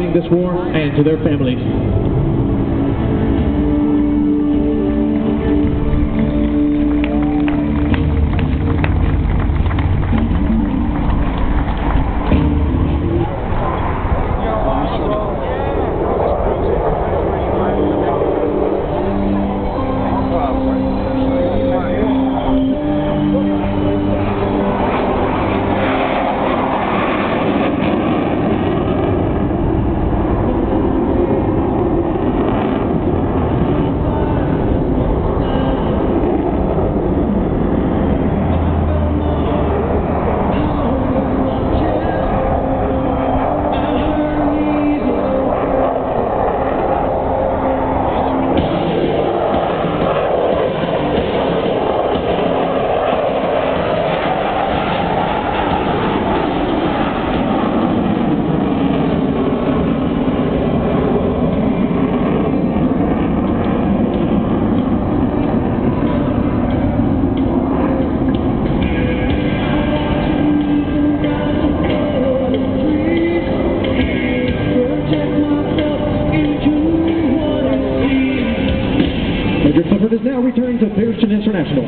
fighting this war and to their families. Major Clifford is now returning to Pearson International.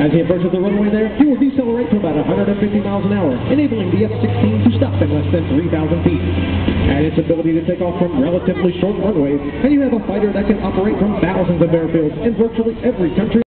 As he approaches the runway there, he will decelerate to about 150 miles an hour, enabling the F-16 to stop in less than 3,000 feet. And its ability to take off from relatively short runways, and you have a fighter that can operate from thousands of airfields in virtually every country.